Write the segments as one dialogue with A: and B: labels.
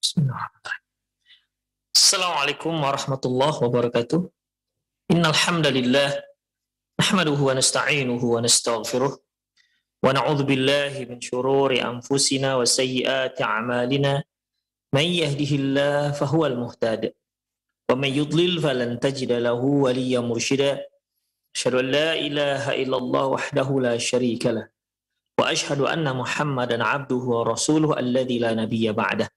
A: Bismillahirrahmanirrahim. Assalamualaikum warahmatullahi wabarakatuh. Innal hamdalillah nahmaduhu wa nasta'inuhu wa nastaghfiruh wa na'udzu billahi min shururi anfusina wa sayyiati a'malina. May yahdihillahu fahuwal muhtadi wa may yudlil falan tajida lahu waliyyan mursyida. Asyhadu an la ilaha illallah wahdahu la syarika lah wa asyhadu anna Muhammadan 'abduhu wa rasuluhu alladzi la nabiyya ba'dah.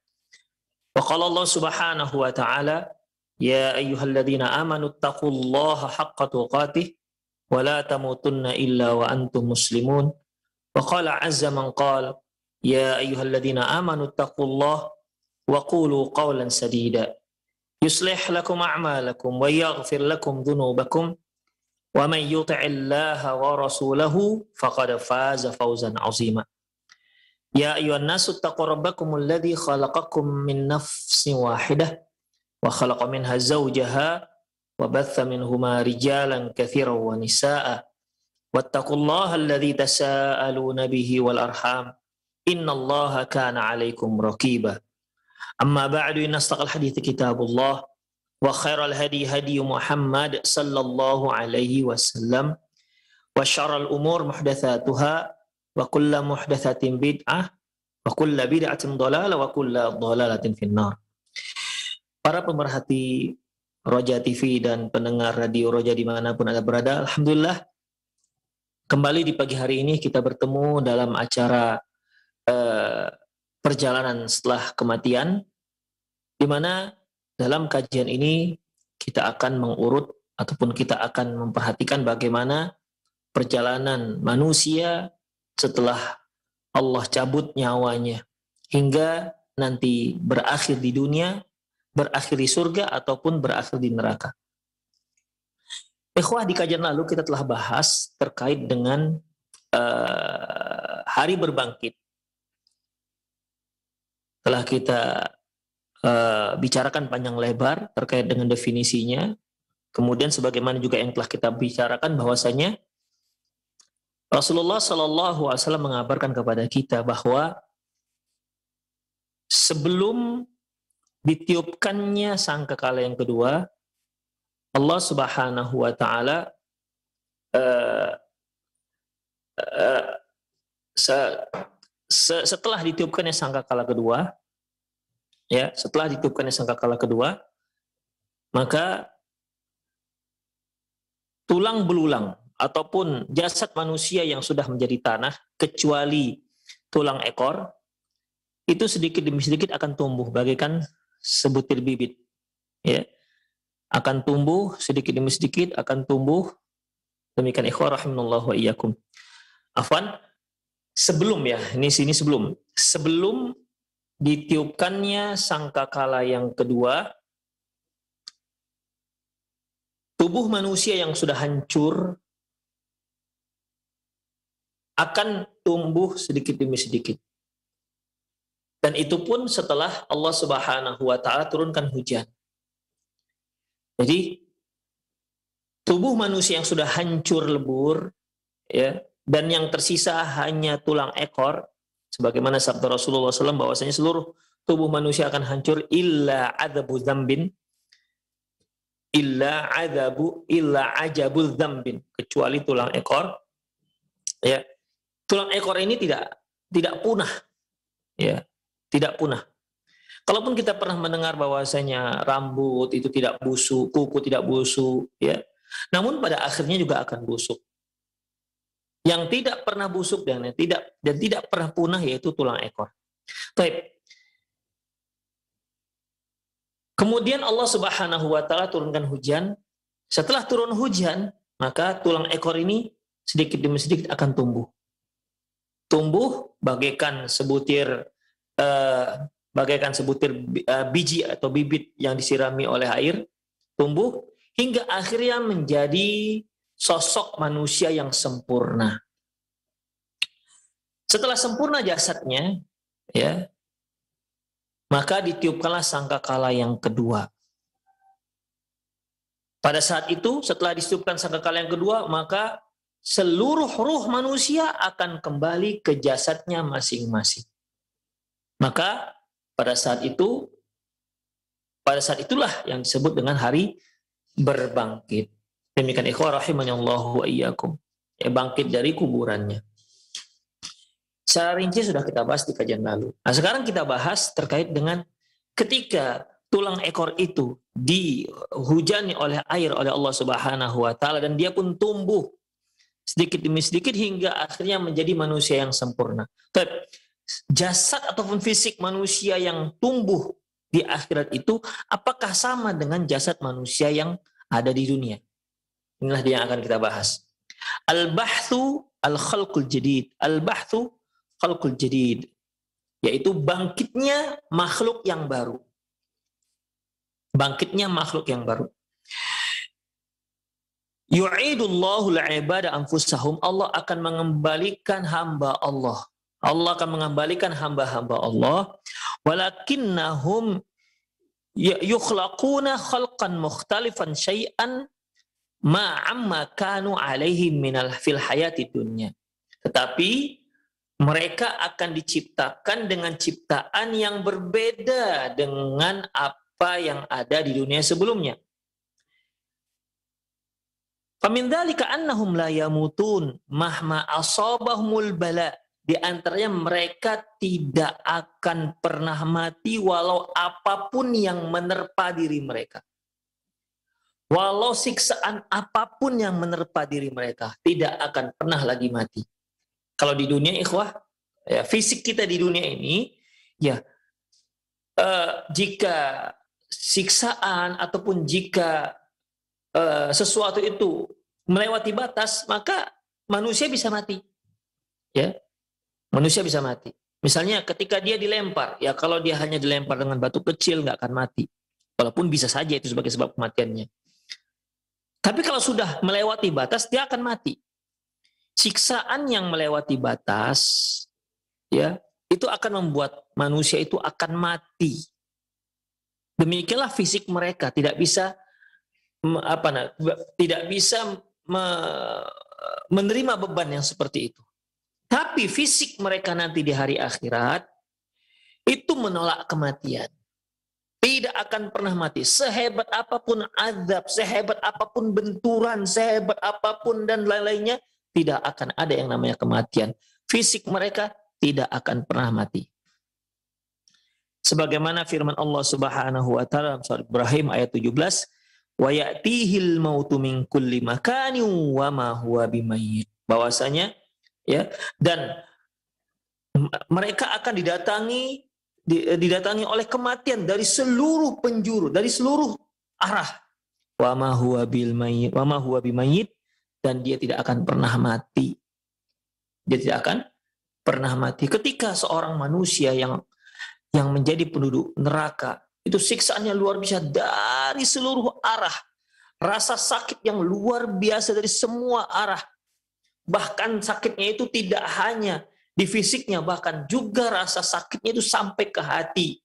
A: Wa qala Allah subhanahu wa ta'ala, ya ayyuhalladzina amanu taqullaha haqqa tuqatih wa la tamutunna illa wa antum muslimun. Wa qala azza man qala, ya ayyuhalladzina amanu taqullaha wa qulu qawlan sadida yuslih lakum a'malakum wa yaghfir lakum dhunubakum wa man yuti'illaha wa rasulahu faqad faza fawzan 'azima. Ya ayyuhan nasu taqu rabbakumul ladzi khalaqakum min nafsin wahidah wa khalaqa minha zawjaha wa batha minhuma rijalan katsiran wa nisaa'a wattaqullaha alladzi tasaaluna bihi wal arham innallaha kana 'alaikum raqiba. Amma ba'du, inna astaqal hadithi kitabullah wa khairal hadi hadi Muhammad sallallahu alaihi wasallam wa syarral umur muhdatsatuha wa kullu muhdatsatin bid'ah wa kullu bid'atin dhalalah wa kullu dhalalatin finnar. Para pemerhati Roja TV dan pendengar radio Roja dimanapun Anda berada, alhamdulillah kembali di pagi hari ini kita bertemu dalam acara perjalanan setelah kematian, di mana dalam kajian ini kita akan mengurut ataupun kita akan memperhatikan bagaimana perjalanan manusia setelah Allah cabut nyawanya hingga nanti berakhir di dunia, berakhir di surga ataupun berakhir di neraka. Ikhwah, di kajian lalu kita telah bahas terkait dengan hari berbangkit. Telah kita bicarakan panjang lebar terkait dengan definisinya. Kemudian sebagaimana juga yang telah kita bicarakan bahwasanya Rasulullah SAW mengabarkan kepada kita bahwa sebelum ditiupkannya sangkakala yang kedua, Allah Subhanahu wa Ta'ala setelah ditiupkannya sangkakala kedua, ya, setelah ditiupkannya sangkakala kedua, maka tulang belulang ataupun jasad manusia yang sudah menjadi tanah, kecuali tulang ekor, itu sedikit demi sedikit akan tumbuh bagaikan sebutir bibit. Ya. Akan tumbuh sedikit demi sedikit, akan tumbuh. Demikian ikhwah rahimanallahu wa iyyakum. Afwan, sebelum ya, ini sebelum ditiupkannya sangkakala yang kedua, tubuh manusia yang sudah hancur akan tumbuh sedikit demi sedikit. Dan itu pun setelah Allah Subhanahu wa Ta'ala turunkan hujan. Jadi tubuh manusia yang sudah hancur lebur, ya, dan yang tersisa hanya tulang ekor, sebagaimana sabda Rasulullah SAW bahwasanya seluruh tubuh manusia akan hancur illa adabu dzambin, illa ajabul dzambin, kecuali tulang ekor. Ya, tulang ekor ini tidak punah, ya, tidak punah. Kalaupun kita pernah mendengar bahwasanya rambut itu tidak busuk, kuku tidak busuk, ya, namun pada akhirnya juga akan busuk. Yang tidak pernah busuk dan tidak pernah punah yaitu tulang ekor. Baik. Kemudian Allah Subhanahu wa Ta'ala turunkan hujan. Setelah turun hujan, maka tulang ekor ini sedikit demi sedikit akan tumbuh. Tumbuh bagaikan sebutir biji atau bibit yang disirami oleh air, tumbuh hingga akhirnya menjadi sosok manusia yang sempurna. Setelah sempurna jasadnya, ya, maka ditiupkanlah sangkakala yang kedua. Pada saat itu, setelah ditiupkan sangkakala yang kedua, maka seluruh ruh manusia akan kembali ke jasadnya masing-masing. Maka pada saat itu Pada saat itulah yang disebut dengan hari berbangkit. Demikian ikhwah rahimanallahu wa iyyakum. Bangkit dari kuburannya. Secara rinci sudah kita bahas di kajian lalu. Nah, sekarang kita bahas terkait dengan ketika tulang ekor itu dihujani oleh air oleh Allah Subhanahu wa taala dan dia pun tumbuh sedikit demi sedikit hingga akhirnya menjadi manusia yang sempurna. Jasad ataupun fisik manusia yang tumbuh di akhirat itu apakah sama dengan jasad manusia yang ada di dunia? Inilah dia yang akan kita bahas. Al-bahthu al-khalqul jadid. Al-bahthu khalqul jadid, yaitu bangkitnya makhluk yang baru. Bangkitnya makhluk yang baru. Yu'idullahu al-ibada anfusahum. Allah akan mengembalikan hamba Allah. Allah akan mengembalikan hamba-hamba Allah. Walakinnahum yukhlaquna khalqan mukhtalifan syai'an ma'amma kanu alaihi minal fil hayati dunya. Tetapi mereka akan diciptakan dengan ciptaan yang berbeda dengan apa yang ada di dunia sebelumnya. Famin dzalika annahum la yamutun mahma asabahumul bala. Di antaranya mereka tidak akan pernah mati walau apapun yang menerpa diri mereka. Walau siksaan apapun yang menerpa diri mereka, tidak akan pernah lagi mati. Kalau di dunia ikhwah, ya, fisik kita di dunia ini, ya jika siksaan ataupun jika sesuatu itu melewati batas, maka manusia bisa mati. Ya, manusia bisa mati. Misalnya ketika dia dilempar, ya kalau dia hanya dilempar dengan batu kecil nggak akan mati. Walaupun bisa saja itu sebagai sebab kematiannya. Tapi kalau sudah melewati batas, dia akan mati. Siksaan yang melewati batas, ya, itu akan membuat manusia itu akan mati. Demikianlah fisik mereka tidak bisa menerima beban yang seperti itu. Tapi fisik mereka nanti di hari akhirat itu menolak kematian. Tidak akan pernah mati. Sehebat apapun azab, sehebat apapun benturan, sehebat apapun dan lain-lainnya, tidak akan ada yang namanya kematian. Fisik mereka tidak akan pernah mati. Sebagaimana firman Allah Subhanahu wa taala dalam surat Ibrahim ayat 17, "Wa ya'tihil mautu min kulli makanin wa ma huwa bimayyit." Bahwasanya ya, dan mereka akan didatangi oleh kematian dari seluruh penjuru, dari seluruh arah. Wa ma huwa bimayyit, dan dia tidak akan pernah mati. Dia tidak akan pernah mati. Ketika seorang manusia yang menjadi penduduk neraka, itu siksaannya luar biasa dari seluruh arah. Rasa sakit yang luar biasa dari semua arah. Bahkan sakitnya itu tidak hanya di fisiknya, bahkan juga rasa sakitnya itu sampai ke hati.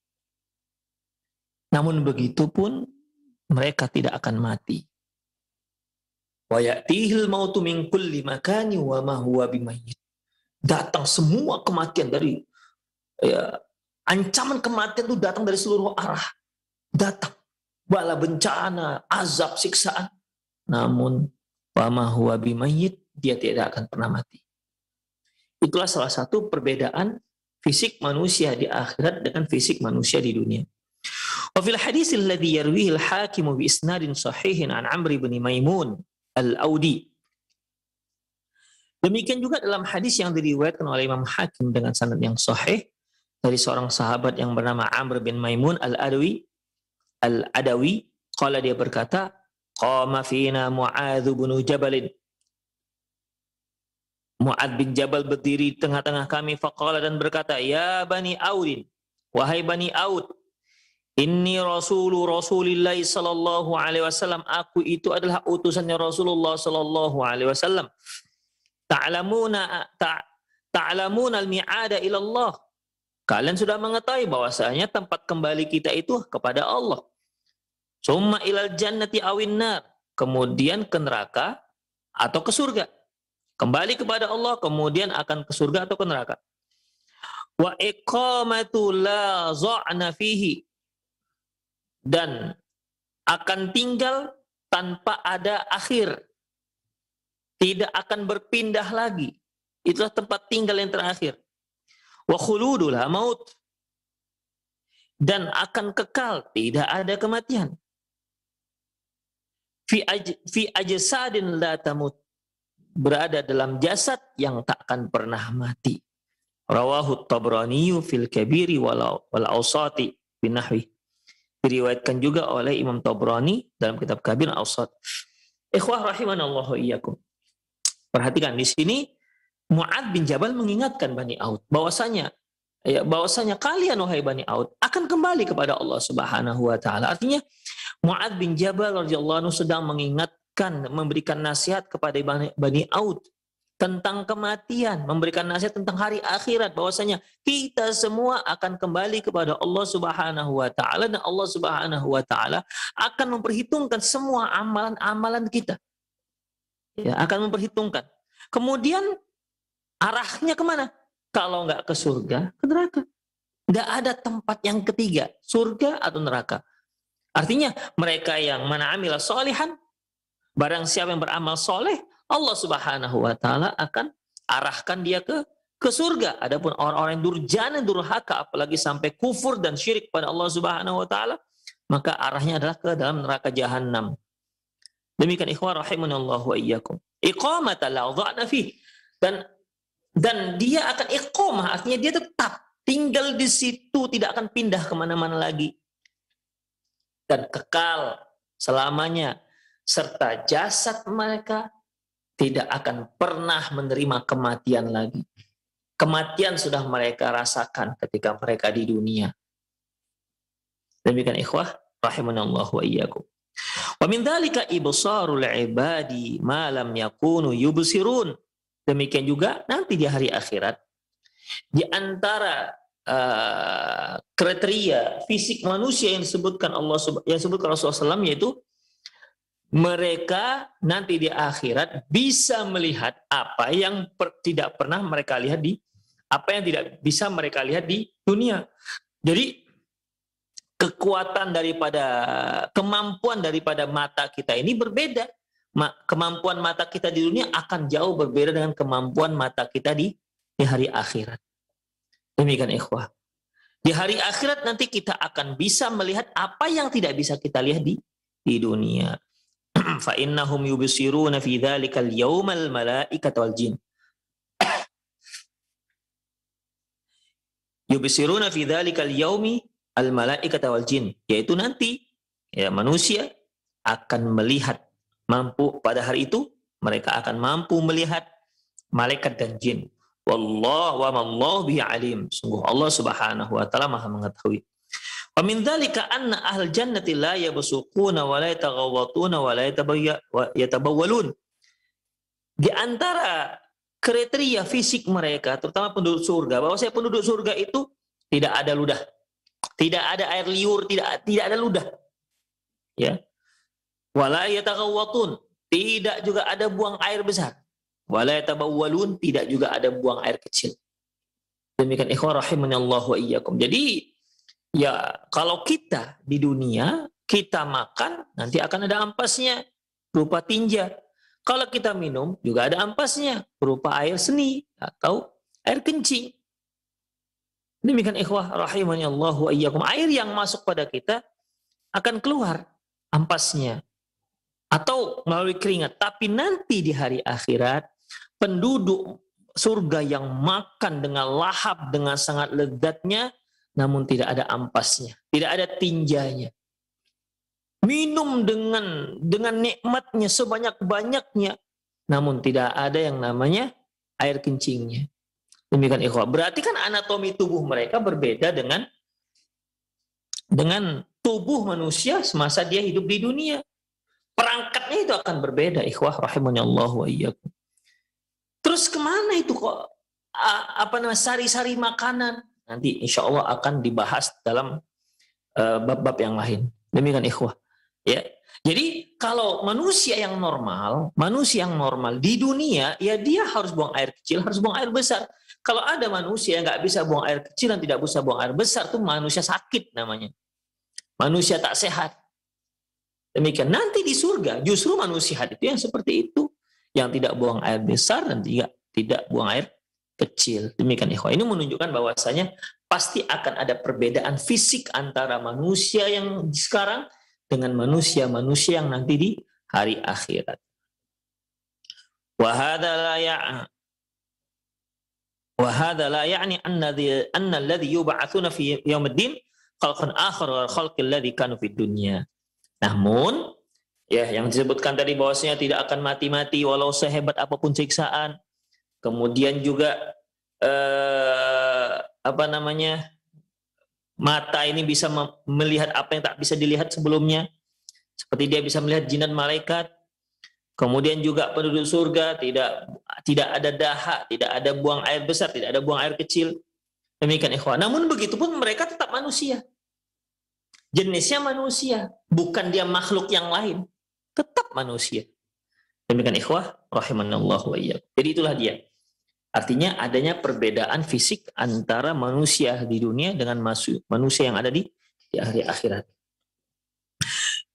A: Namun begitu pun mereka tidak akan mati. Wa ya'tihil mautu min kulli makani wa ma huwa bimayyit. Datang semua kematian dari ancaman kematian itu datang dari seluruh arah. Datang bala bencana, azab, siksaan. Namun wa ma huwa bimayyit, dia tidak akan pernah mati. Itulah salah satu perbedaan fisik manusia di akhirat dengan fisik manusia di dunia. Wa fil hadits alladhi yarwihi al-Hakim bi isnadin sahihin an Amr bin Maimun al-Audi. Demikian juga dalam hadis yang diriwayatkan oleh Imam Hakim dengan sanad yang sahih dari seorang sahabat yang bernama Amr bin Maimun al-Adawi, qala, dia berkata, qama fina Mu'adz bin Jabal. Mu'adz bin Jabal berdiri di tengah-tengah kami, faqala, dan berkata, ya Bani Audin, wahai Bani Aud, inni Rasulillahi sallallahu alaihi wasallam, aku itu adalah utusannya Rasulullah sallallahu alaihi wasallam. Ta'lamuna al-mi'ada ila Allah. Kalian sudah mengetahui bahwasanya tempat kembali kita itu kepada Allah. Summa ilal jannati awin nar. Kemudian ke neraka atau ke surga. Kembali kepada Allah, kemudian akan ke surga atau ke neraka. Wa iqamatu la za'na fihi. dan akan tinggal tanpa ada akhir, tidak akan berpindah lagi. Itulah tempat tinggal yang terakhir. Wa khuludul maut, dan akan kekal, tidak ada kematian. Fi ajsadin la tamut, berada dalam jasad yang tak akan pernah mati. Rawahu Tabrani fil Kabiri wal Awsati bin Nahwi. Diriwayatkan juga oleh Imam Tabrani dalam kitab Kabir Awsat. Ikhwah rahimanallahu iyyakum. Perhatikan di sini Mu'adz bin Jabal mengingatkan Bani Aud bahwasanya kalian wahai Bani Aud akan kembali kepada Allah Subhanahu wa taala. Artinya Mu'adz bin Jabal radhiyallahu anhu sedang mengingatkan, memberikan nasihat kepada Bani Aud tentang kematian, memberikan nasihat tentang hari akhirat, bahwasanya kita semua akan kembali kepada Allah Subhanahu wa taala, dan Allah Subhanahu wa taala akan memperhitungkan semua amalan-amalan kita. Ya, akan memperhitungkan. Kemudian arahnya kemana? Kalau nggak ke surga, ke neraka. Nggak ada tempat yang ketiga, surga atau neraka. Artinya mereka yang mana amila sholihan, barang siapa yang beramal soleh, Allah Subhanahu wa taala akan arahkan dia ke surga. Adapun orang-orang yang durjana, durhaka, apalagi sampai kufur dan syirik pada Allah Subhanahu wa taala, maka arahnya adalah ke dalam neraka jahanam. Demikian ikhwan rahimanallahu wa iyyakum. Iqamatan la dha'na fi, dan dia akan iqamah, artinya dia tetap tinggal di situ, tidak akan pindah kemana-mana lagi, dan kekal selamanya, serta jasad mereka tidak akan pernah menerima kematian lagi. Kematian sudah mereka rasakan ketika mereka di dunia. Demikian ikhwah rahimanallahu wa iyyakum. Wa min dzalika ibsarul ibadi ma lam yakunu yubsirun. Demikian juga nanti di hari akhirat, di antara kriteria fisik manusia yang disebutkan Rasulullah SAW, yaitu mereka nanti di akhirat bisa melihat apa yang tidak pernah mereka lihat apa yang tidak bisa mereka lihat di dunia. Jadi kemampuan daripada mata kita ini berbeda. Kemampuan mata kita di dunia akan jauh berbeda dengan kemampuan mata kita di hari akhirat. Demikian ikhwah. Di hari akhirat nanti kita akan bisa melihat apa yang tidak bisa kita lihat di dunia. Fa innahum yubsiruna fi dzalikal yaumal malaikata wal jin. Yubsiruna fi dzalikal yaumi al malaikata wal jin, yaitu nanti ya manusia akan melihat, mampu pada hari itu mereka akan mampu melihat malaikat dan jin. Wallahu wa mallahu bihi alim. Sungguh Allah Subhanahu wa taala Maha mengetahui. Wa min dzalika anna ahlul jannati la yabsuquna wa la yataghawwatuna wa la yatabawwalun. Di antara kriteria fisik mereka, terutama penduduk surga, bahwa penduduk surga itu tidak ada ludah, tidak ada air liur, tidak ada ludah. Ya. Wa la yataghawwatun, tidak juga ada buang air besar. Wa la yatabawwalun, tidak juga ada buang air kecil. Demikian ikhwan rahimanallahu wa iyyakum. Jadi ya, kalau kita di dunia, kita makan, nanti akan ada ampasnya, berupa tinja. Kalau kita minum, juga ada ampasnya, berupa air seni, atau air kencing. Demikian ikhwah rahimanallahu wa iyyakum. Air yang masuk pada kita akan keluar ampasnya, atau melalui keringat. Tapi nanti di hari akhirat, penduduk surga yang makan dengan lahap, dengan sangat lezatnya, namun tidak ada ampasnya, tidak ada tinjanya. Minum dengan nikmatnya sebanyak-banyaknya, namun tidak ada yang namanya air kencingnya. Demikian ikhwah. Berarti kan anatomi tubuh mereka berbeda dengan tubuh manusia semasa dia hidup di dunia. Perangkatnya itu akan berbeda, ikhwah rahimanallahu wa iyyakum. Terus kemana itu kok sari-sari makanan? Nanti insya Allah akan dibahas dalam bab-bab yang lain. Demikian ikhwah. Ya. Jadi kalau manusia yang normal di dunia, ya dia harus buang air kecil, harus buang air besar. Kalau ada manusia yang nggak bisa buang air kecil dan tidak bisa buang air besar, itu manusia sakit namanya. manusia tak sehat. Demikian nanti di surga justru manusia sehat itu yang seperti itu, yang tidak buang air besar dan tidak buang air kecil. Demikian ikhwah. Ini menunjukkan bahwasanya pasti akan ada perbedaan fisik antara manusia yang sekarang dengan manusia-manusia yang nanti di hari akhirat. Wa hadza la ya'ni anna alladhi yub'atsuna fi yaumiddin khalqan akhar wa khalqil ladzi kanu fid dunya. Namun ya yang disebutkan tadi bahwasanya tidak akan mati-mati walau sehebat apapun siksaan. Kemudian juga mata ini bisa melihat apa yang tak bisa dilihat sebelumnya, seperti dia bisa melihat jin dan malaikat. Kemudian juga penduduk surga tidak ada dahak, tidak ada buang air besar, tidak ada buang air kecil. Demikian ikhwan. Namun begitupun mereka tetap manusia. Jenisnya manusia, bukan dia makhluk yang lain. Tetap manusia. Demikian ikhwah rahimanallahu wa iyyakum. Jadi itulah dia. Artinya adanya perbedaan fisik antara manusia di dunia dengan manusia yang ada di hari akhirat.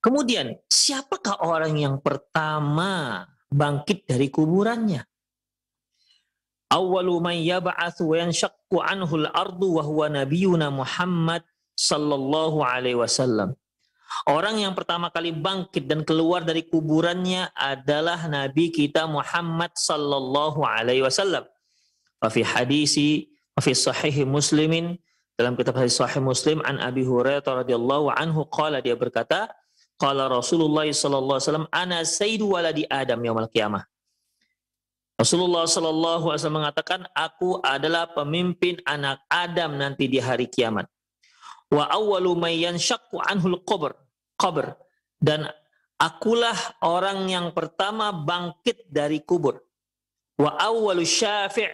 A: Kemudian, siapakah orang yang pertama bangkit dari kuburannya? Awwalu man yab'atsu wa yanshaqqu anhu al-ardu wa huwa nabiyuna Muhammad sallallahu alaihi wasallam. Orang yang pertama kali bangkit dan keluar dari kuburannya adalah Nabi kita Muhammad sallallahu alaihi wasallam. Wa fi hadisi wa fi sahih Muslimin, dalam kitab hadis sahih Muslim, an Abi Hurairah radhiyallahu anhu qala, dia berkata, qala Rasulullah sallallahu alaihi wasallam, ana sayyidu waladi Adam yaumil qiyamah. Rasulullah sallallahu alaihi wasallam mengatakan, aku adalah pemimpin anak Adam nanti di hari kiamat. Wa awwalu man yanshaqqu anhul qabr, dan akulah orang yang pertama bangkit dari kubur. Wa awwalu syafi',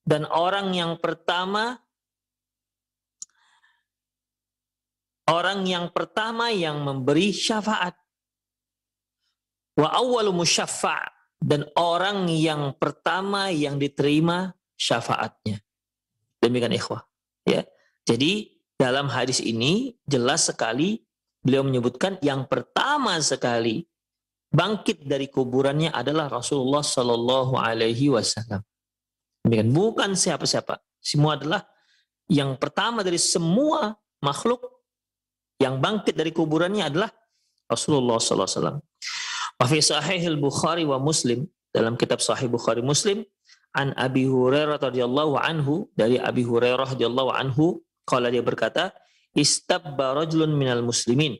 A: dan orang yang pertama yang memberi syafaat. Wa awwalu musyaffa', dan orang yang pertama yang diterima syafaatnya. Demikian ikhwah. Ya. Jadi dalam hadis ini jelas sekali beliau menyebutkan yang pertama sekali bangkit dari kuburannya adalah Rasulullah Sallallahu Alaihi Wasallam. Demikian, bukan siapa-siapa. Semua adalah yang pertama dari semua makhluk yang bangkit dari kuburannya adalah Rasulullah Sallallahu Alaihi Wasallam. Wa fi Sahih al-Bukhari wa Muslim, dalam kitab Sahih Bukhari Muslim, an Abi Hurairah radhiyallahu anhu, dari Abi Hurairah radhiyallahu anhu, qala, dia berkata, istabba rajulun minal muslimin,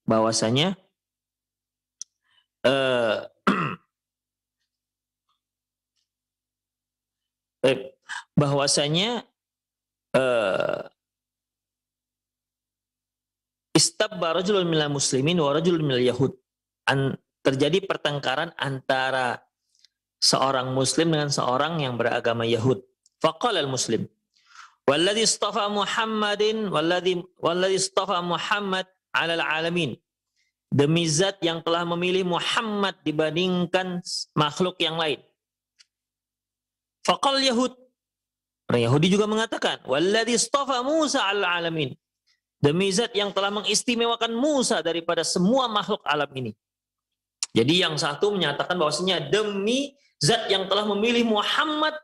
A: bahwasanya istabba rajulun minal muslimin wa rajulun minal yahud, terjadi pertengkaran antara seorang muslim dengan seorang yang beragama Yahud. Faqala al-muslim, walladzi istafa Muhammadin walladzi istafa Muhammad 'alal alamin, demi zat yang telah memilih Muhammad dibandingkan makhluk yang lain. Faqal Yahud, orang Yahudi juga mengatakan, walladzi istafa Musa 'alal alamin, demi zat yang telah mengistimewakan Musa daripada semua makhluk alam ini. Jadi yang satu menyatakan bahwasanya demi zat yang telah memilih Muhammad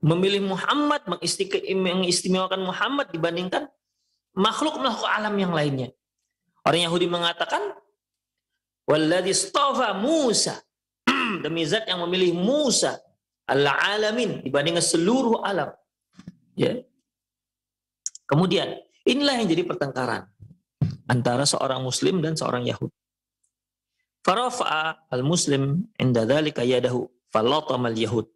A: mengistimewakan Muhammad dibandingkan makhluk-makhluk alam yang lainnya. Orang Yahudi mengatakan walladzi istafa Musa, demi zat yang memilih Musa al-alamin dibandingkan seluruh alam. Ya. Kemudian inilah yang jadi pertengkaran antara seorang muslim dan seorang Yahudi. Farafa'a al-muslim inda dzalika yadahu falatamal yahud.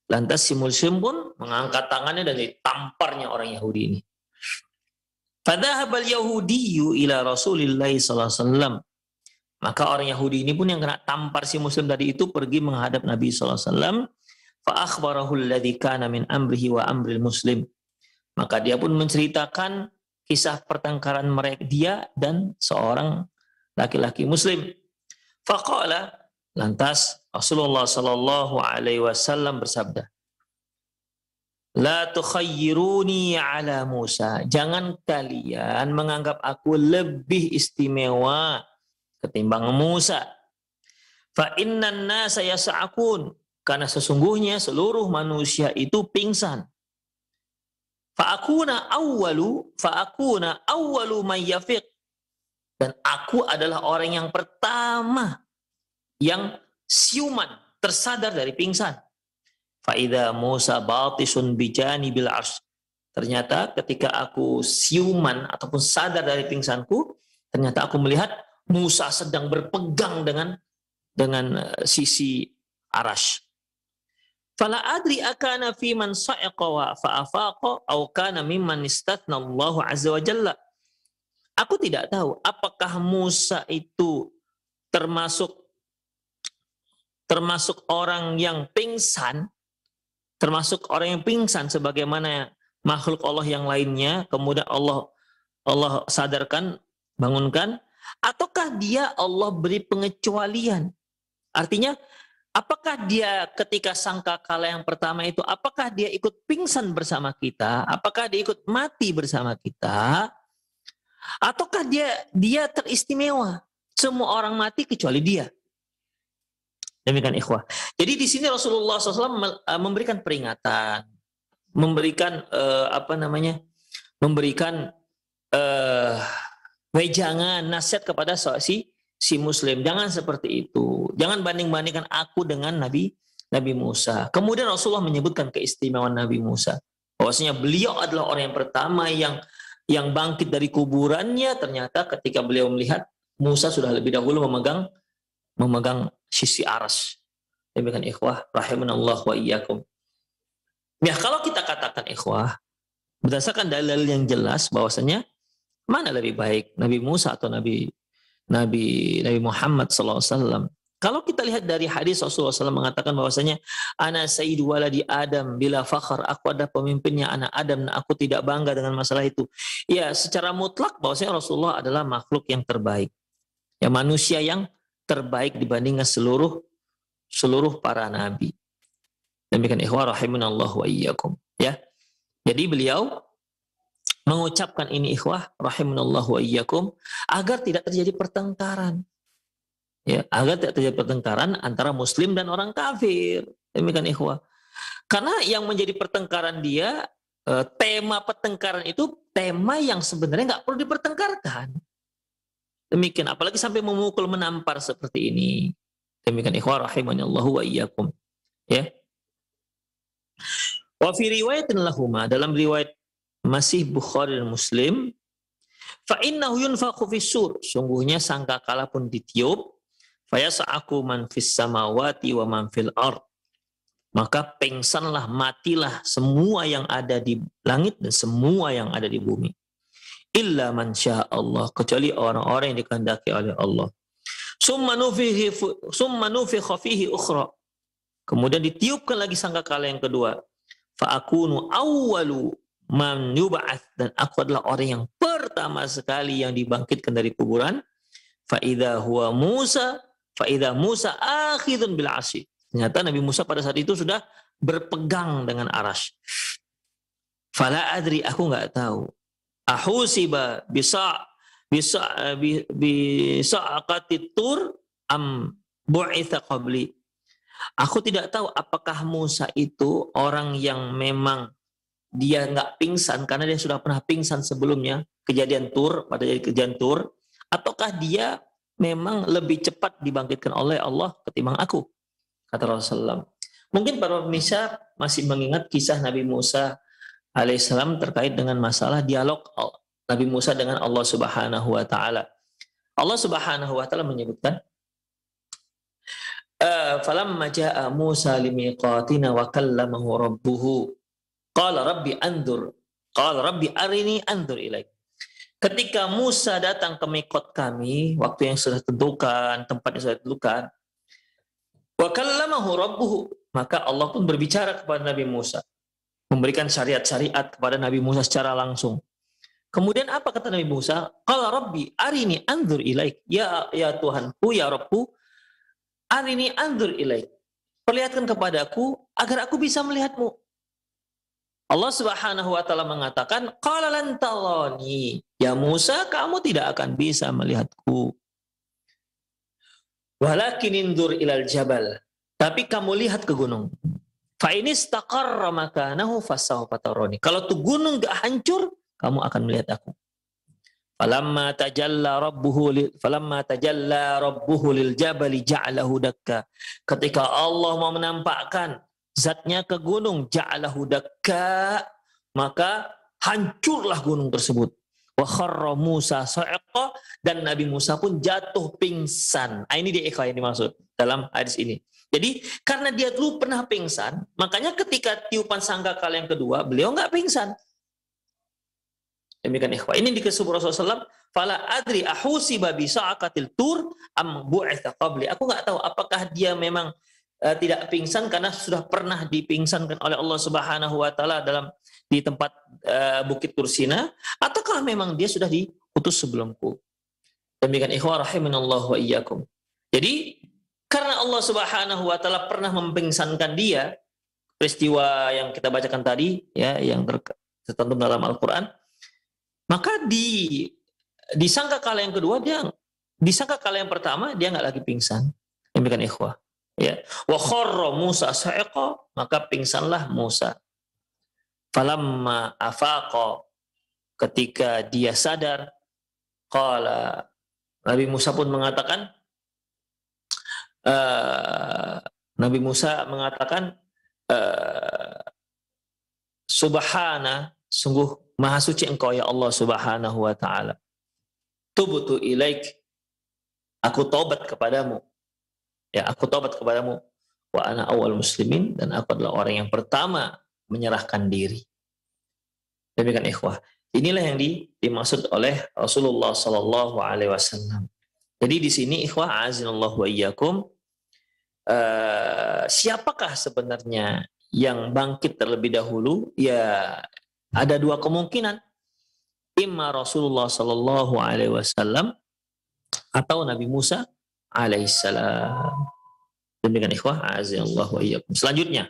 A: Lantas si muslim pun mengangkat tangannya dan ditamparnya orang Yahudi ini. Fadhahabal yahudiyyu ila Rasulillah sallallahu alaihi wasallam. Maka orang Yahudi ini pun yang kena tampar si muslim tadi itu pergi menghadap Nabi sallallahu alaihi wasallam. Fa akhbarahu alladzi kana min amrihi wa amril muslim. Maka dia pun menceritakan kisah pertengkaran mereka, dia dan seorang laki-laki muslim. Faqala, lantas Rasulullah sallallahu alaihi wasallam bersabda, La tukhayyiruni ala Musa. Jangan kalian menganggap aku lebih istimewa ketimbang Musa. Fa innan nasa yas'akun. Karena sesungguhnya seluruh manusia itu pingsan. Fa akuna awwalu man yafiq. Dan aku adalah orang yang pertama yang siuman, tersadar dari pingsan. Fa idza Musa batisun bijani bil arsy. Ternyata ketika aku siuman ataupun sadar dari pingsanku, ternyata aku melihat Musa sedang berpegang dengan sisi arasy. Fala adri akana fi man sa'iqa wa fa'afaqa aw kana mimman istatna Allah azza wa jalla. Aku tidak tahu apakah Musa itu termasuk orang yang pingsan, sebagaimana makhluk Allah yang lainnya, kemudian Allah sadarkan, bangunkan, ataukah dia Allah beri pengecualian? Artinya, apakah dia ketika sangkakala yang pertama itu, apakah dia ikut pingsan bersama kita? Apakah dia ikut mati bersama kita? Ataukah dia teristimewa? Semua orang mati kecuali dia. Demikian ikhwah. Jadi di sini Rasulullah SAW memberikan peringatan, memberikan wejangan, nasihat kepada si Muslim. Jangan seperti itu. Jangan banding-bandingkan aku dengan Nabi Musa. Kemudian Rasulullah menyebutkan keistimewaan Nabi Musa. Bahwasanya beliau adalah orang yang pertama yang bangkit dari kuburannya. Ternyata ketika beliau melihat Musa sudah lebih dahulu memegang sisi aras. Demikian ikhwah, rahimanallah wa iyyakum. Ya, kalau kita katakan ikhwah, berdasarkan dalil yang jelas bahwasanya mana lebih baik, Nabi Musa atau Nabi Muhammad SAW. Kalau kita lihat dari hadis Rasulullah SAW mengatakan bahwasanya ana sayyidu waladi Adam bila fakhar, aku adalah pemimpinnya anak Adam dan aku tidak bangga dengan masalah itu. Ya, secara mutlak bahwasanya Rasulullah adalah makhluk yang terbaik. Ya, manusia yang terbaik dibandingkan seluruh para nabi. Demikian ikhwah rahimanallahu wa iyyakum. Ya. Jadi beliau mengucapkan ini ikhwah rahimanallahu wa iyyakum agar tidak terjadi pertengkaran. Ya, agar tidak terjadi pertengkaran antara muslim dan orang kafir. Demikian ikhwah. Karena yang menjadi pertengkaran dia, tema pertengkaran itu tema yang sebenarnya nggak perlu dipertengkarkan. Demikian, apalagi sampai memukul, menampar seperti ini. Demikian ikhwah rahimanallahu wa iyyakum. Ya. Wa fi riwayatin lahuma, dalam riwayat masih Bukhari dan Muslim, fa innahu yunfakhu fis-sur, sungguhnya sangkakala pun ditiup, fa yas'aku man fis samawati wa man fil ard. Maka pingsanlah, matilah semua yang ada di langit dan semua yang ada di bumi. Illa man syaa Allah, kecuali orang-orang yang dikehendaki oleh Allah. Summa nufikha fihi ukhra. Kemudian ditiupkan lagi sangkakala yang kedua. Fa akunu awwalu man yub'ats, dan aku adalah orang yang pertama sekali yang dibangkitkan dari kuburan. Fa idza Musa akhidun bil 'arsy. Ternyata Nabi Musa pada saat itu sudah berpegang dengan arasy. Fala adri, aku enggak tahu. Ahusiba bisa'aqati tur am bu'itha qabli. Aku tidak tahu apakah Musa itu orang yang memang dia nggak pingsan karena dia sudah pernah pingsan sebelumnya, kejadian Tur, ataukah dia memang lebih cepat dibangkitkan oleh Allah ketimbang aku, kata Rasulullah. Mungkin para pemirsa masih mengingat kisah Nabi Musa alaihissalam terkait dengan masalah dialog Nabi Musa dengan Allah Subhanahu wa taala. Allah Subhanahu wa taala menyebutkan, falamma jaa Musa limiqatina wa kallamahu rabbuhu qala rabbi arini anzur ilaik. Ketika Musa datang ke miqat kami, waktu yang sudah tentukan, tempat yang sudah tentukan, wa kallamahu rabbuhu, maka Allah pun berbicara kepada Nabi Musa, memberikan syariat-syariat kepada Nabi Musa secara langsung. Kemudian apa kata Nabi Musa? Qala rabbi arini anzur ilaik. Ya Tuhanku, ya Rabbku, arini anzur ilaik. Perlihatkan kepadaku agar aku bisa melihatmu. Allah Subhanahu wa taala mengatakan, qala lan tarani. Ya Musa, kamu tidak akan bisa melihatku. Walakin indur ilal jabal. Tapi kamu lihat ke gunung. Fa in istaqarra makanahu fasawfa tarani. Kalau tuh gunung gak hancur, kamu akan melihat aku. Falamma tajalla rabbuhu lil jabali ja'alahu dakka. Ketika Allah mau menampakkan zatnya ke gunung, ja'alahu dakka, maka hancurlah gunung tersebut. Wa kharra Musa sa'iqa, dan Nabi Musa pun jatuh pingsan. Ini dia ikhwan yang dimaksud dalam hadis ini. Jadi karena dia dulu pernah pingsan, makanya ketika tiupan sangkakala yang kedua, beliau nggak pingsan. Demikian ikhwah. Ini dikasih Rasulullah SAW, fala adri ahusiba bi sa'aqatil tur am bu'itha qabli. Aku nggak tahu apakah dia memang tidak pingsan karena sudah pernah dipingsankan oleh Allah Subhanahu wa taala di tempat Bukit Tursina, ataukah memang dia sudah diutus sebelumku. Demikian ikhwah rahimanallahu wa iyyakum. Jadi karena Allah Subhanahu wa taala pernah mempingsankan dia, peristiwa yang kita bacakan tadi ya, yang tertentu dalam Al-Qur'an, maka di sangkakala yang kedua di sangkakala yang pertama dia nggak lagi pingsan. Demikian ikhwah. Ya, wa kharra Musa sa'iqa, maka pingsanlah Musa. Falamma afaqa, ketika dia sadar, qala, Nabi Musa pun mengatakan, Subhana, sungguh maha suci engkau ya Allah Subhanahu wa ta'ala. Tubtu ilaik, aku taubat kepadamu. Ya, aku taubat kepadamu. Wa ana awal muslimin, dan aku adalah orang yang pertama menyerahkan diri. Demikian ikhwah. Inilah yang dimaksud oleh Rasulullah sallallahu alaihi wasallam. Jadi di sini ikhwah azinallahu wa iyyakum, siapakah sebenarnya yang bangkit terlebih dahulu? Ya, ada dua kemungkinan. Imma Rasulullah sallallahu alaihi wasallam atau Nabi Musa alaihissalam. Demikian ikhwah azinallahu wa iyyakum. Selanjutnya,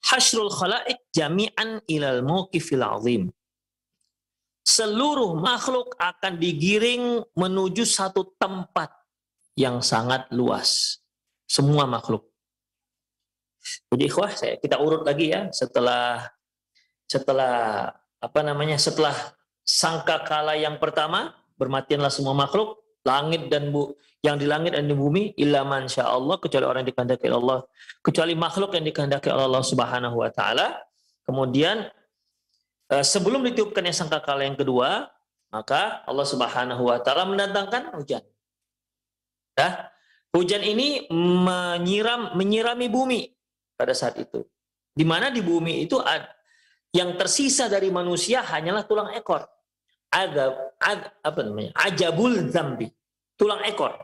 A: hasyrul khalaiq jami'an ilal mauqifil azim. Seluruh makhluk akan digiring menuju satu tempat yang sangat luas. Semua makhluk. Jadi ikhwah, kita urut lagi ya, setelah sangkakala yang pertama, bermatianlah semua makhluk, langit dan yang di langit dan di bumi, illa man sya'allah, kecuali orang yang dikehendaki oleh Allah, kecuali makhluk yang dikehendaki oleh Allah Subhanahu wa taala. Kemudian sebelum ditiupkannya sangkakala yang kedua, maka Allah Subhanahu wa taala mendatangkan hujan. Nah, hujan ini menyirami bumi pada saat itu. Di mana di bumi itu yang tersisa dari manusia hanyalah tulang ekor. Ajabul zambi, tulang ekor.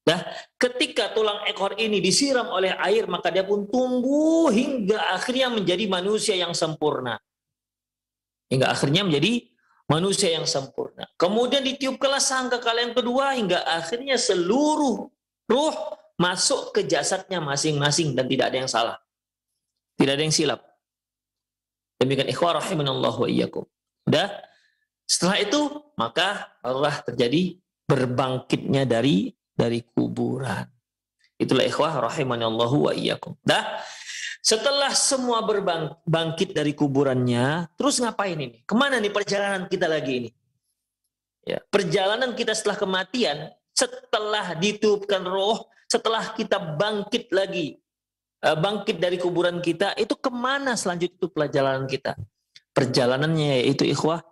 A: Nah, ketika tulang ekor ini disiram oleh air, maka dia pun tumbuh hingga akhirnya menjadi manusia yang sempurna. Hingga akhirnya menjadi manusia yang sempurna. Kemudian ditiupkanlah sangkakala yang kedua, hingga akhirnya seluruh ruh masuk ke jasadnya masing-masing dan tidak ada yang salah. Tidak ada yang silap. Demikian ikhwah rahimanallahu wa iyyakum. Udah? Setelah itu maka Allah terjadi berbangkitnya dari kuburan. Itulah ikhwah rahimanallahu wa iyyakum. Dah, setelah semua berbangkit dari kuburannya, terus ngapain ini? Kemana nih perjalanan kita lagi ini? Ya, perjalanan kita setelah kematian, setelah ditiupkan roh, setelah kita bangkit lagi, bangkit dari kuburan kita, itu kemana selanjutnya itu perjalanan kita? Perjalanannya yaitu ikhwah,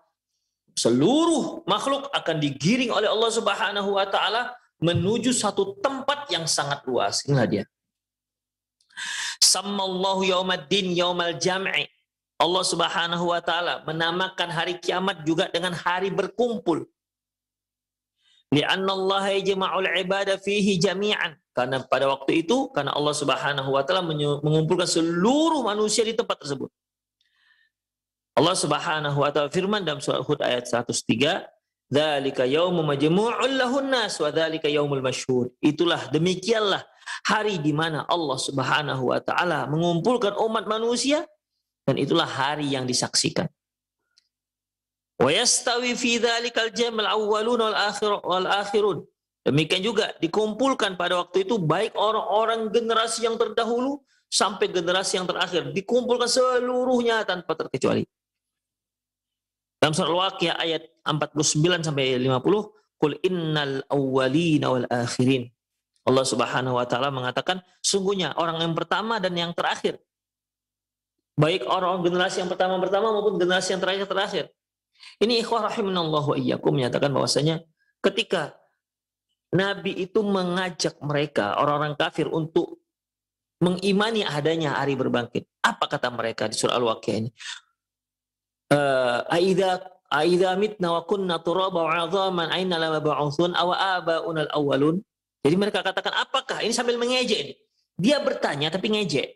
A: seluruh makhluk akan digiring oleh Allah Subhanahu wa taala menuju satu tempat yang sangat luas. Inilah dia. Sammallahu yaumaddin yaumal jam'i. Allah Subhanahu wa taala menamakan hari kiamat juga dengan hari berkumpul. Li'anna Allah yajma'ul ibada fihi jami'an. Karena pada waktu itu, karena Allah Subhanahu wa taala mengumpulkan seluruh manusia di tempat tersebut. Allah Subhanahu wa taala firman dalam surah Hud ayat 103, "Dzalika yaumun majmu'un lahun nas wa dzalika yaumul masyhur." Itulah, demikianlah hari di mana Allah Subhanahu wa taala mengumpulkan umat manusia, dan itulah hari yang disaksikan. Wa yastawi fi dzalikal jam'ul awwalun wal akhirun. Demikian juga dikumpulkan pada waktu itu baik orang-orang generasi yang terdahulu sampai generasi yang terakhir, dikumpulkan seluruhnya tanpa terkecuali. Dalam surah Al-Waqiah ayat 49 sampai 50, qul innal awwalina wal akhirin. Allah Subhanahu wa taala mengatakan, sungguhnya orang yang pertama dan yang terakhir. Baik orang generasi yang pertama maupun generasi yang terakhir. Ini ikhwah rahimanallahu wa iyyakum menyatakan bahwasanya ketika Nabi itu mengajak mereka, orang-orang kafir, untuk mengimani adanya hari berbangkit. Apa kata mereka di surah Al-Waqiah ini? Aidza mitna wa kunna turaba wa 'idhaman aina lamab'utsun aw aba'una al-awwalun. Jadi mereka katakan, apakah ini, sambil mengejek ini. Dia bertanya tapi ngejek,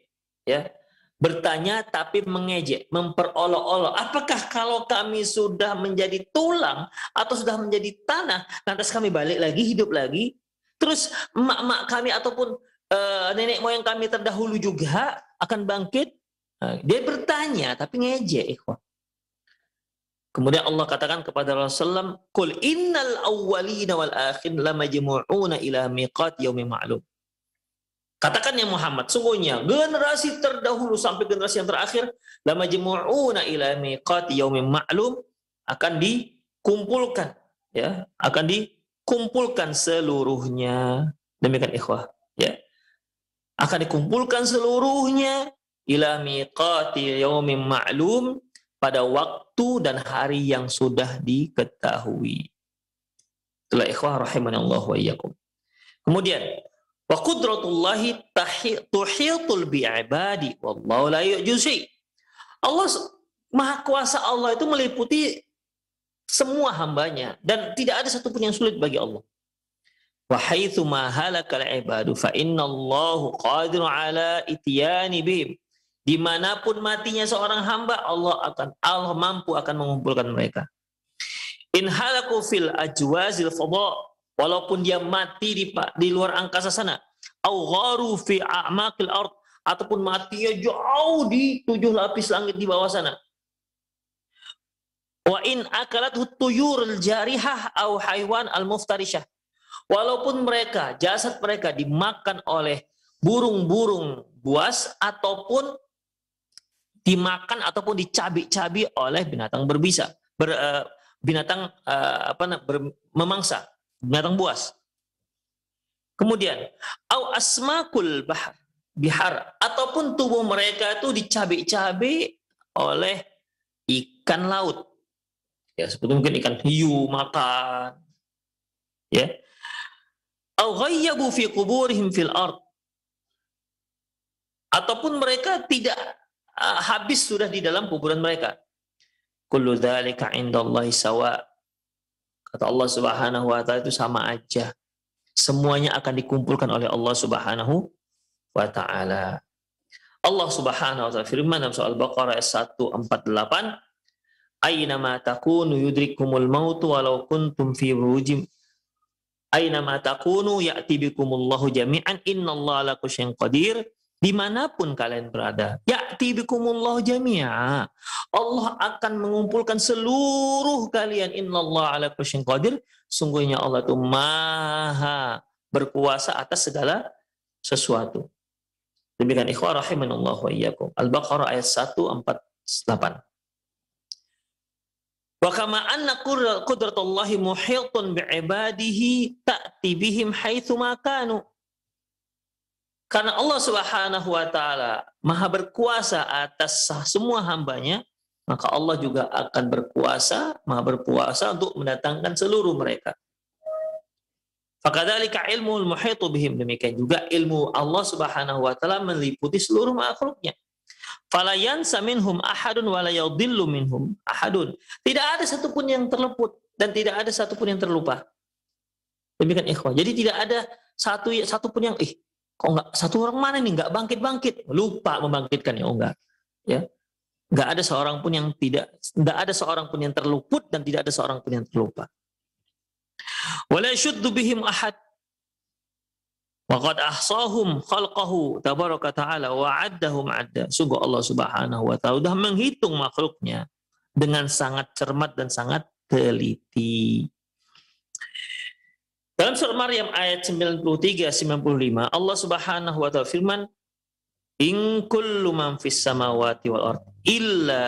A: ya. Bertanya tapi mengejek, memperolok-olok. Apakah kalau kami sudah menjadi tulang atau sudah menjadi tanah, lantas kami balik lagi, hidup lagi? Terus emak-emak kami ataupun nenek moyang kami terdahulu juga akan bangkit? Dia bertanya tapi ngejek, ikhwan. Kemudian Allah katakan kepada Rasulullah, "Qul innal awwalina wal akhirin lamajmu'una ila miqat yaumin ma'lum." Katakan ya Muhammad, sungguhnya generasi terdahulu sampai generasi yang terakhir, lamajmu'una ila miqat yaumin ma'lum, akan dikumpulkan, ya, akan dikumpulkan seluruhnya. Demikian ikhwah, ya. Akan dikumpulkan seluruhnya ila miqati yaumin ma'lum, pada waktu dan hari yang sudah diketahui. Itulah ikhwah rahimanallahu wa iyyakum. Kemudian wa qudratullahi tuhitul bi'ibadi wallahu la yu'jizu. Allah Maha Kuasa, Allah itu meliputi semua hambanya dan tidak ada satupun yang sulit bagi Allah. Wa haitsu ma halakal ibadu fa innallahu qadirun ala ityani bihim. Dimanapun matinya seorang hamba, Allah mampu akan mengumpulkan mereka. In halaku fil ajwazil fadha, walaupun dia mati di luar angkasa sana, au gharu fi a'maqil ard, ataupun matinya jauh di 7 lapis langit di bawah sana. Wa in akalathu tuyurul jarihah au haywan al muftarishah, walaupun jasad mereka dimakan oleh burung-burung buas ataupun dimakan ataupun dicabi-cabi oleh binatang berbisa, memangsa, binatang buas. Kemudian, au asmakul bihar, ataupun tubuh mereka itu dicabi-cabi oleh ikan laut. Ya, seperti mungkin ikan hiu makan. Ya. Au ghayyabu fi quburihim fil ard. Ataupun mereka tidak habis sudah di dalam kuburan mereka. Kullu dzalika 'indallahi sawa. Kata Allah Subhanahu wa taala, itu sama aja. Semuanya akan dikumpulkan oleh Allah Subhanahu wa taala. Allah Subhanahu wa taala firman dalam surah Al-Baqarah ayat 148, "Aina ma takunu yudrikumul maut walau kuntum fi burujim aina ma takunu ya'ti bikumullahu jami'an innallaha ala kulli syai'in qadir." Dimanapun kalian berada, ya'ti bikumullahu jami'a, Allah akan mengumpulkan seluruh kalian. Innallaha ala kulli syai'in qadir, sungguhnya Allah itu maha berkuasa atas segala sesuatu. Demikian ikhwah rahimanallahu wa iyyakum. Al-Baqarah ayat 148. Wa kama anna qudratullahi muhitun bi'ibadihi ta'ti bihim haitsu ma kanu. Karena Allah Subhanahu wa taala maha berkuasa atas semua hambanya, maka Allah juga akan maha berkuasa untuk mendatangkan seluruh mereka. Fakadzalika ilmul muhitu bihim, demikian juga ilmu Allah Subhanahu wa taala meliputi seluruh makhluknya. Fala yansa minhum ahadun wa la yadhillu minhum ahadun. Tidak ada satupun yang terluput dan tidak ada satupun yang terlupa. Demikian ikhwah. Jadi tidak ada satupun yang kok enggak, satu orang mana nih enggak bangkit-bangkit, lupa membangkitkan, ya enggak. Ya. Enggak ada seorang pun yang terluput dan tidak ada seorang pun yang terlupa. Wala yashuddu bihim ahad. Wa qad ahsahum khalqahu tabaraka ta'ala wa 'addahum 'adda. Sungguh Allah Subhanahu wa taala sudah menghitung makhluknya dengan sangat cermat dan sangat teliti. Dalam surat Maryam ayat 93-95 Allah Subhanahu wa taala firman, "In kullu man fis samawati wal ard illa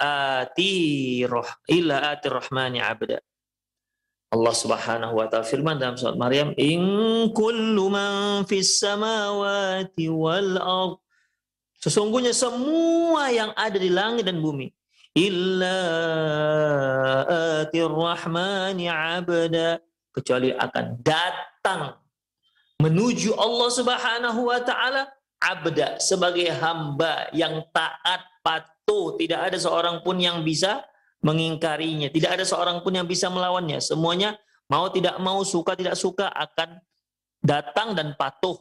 A: atir rahmani 'abda." Allah Subhanahu wa taala firman dalam surat Maryam, "In kullu man fis samawati wal ard." Sesungguhnya semua yang ada di langit dan bumi, illa atir rahmani 'abda, kecuali akan datang menuju Allah Subhanahu wa taala abda, sebagai hamba yang taat patuh. Tidak ada seorang pun yang bisa mengingkarinya, tidak ada seorang pun yang bisa melawannya. Semuanya mau tidak mau, suka tidak suka akan datang dan patuh.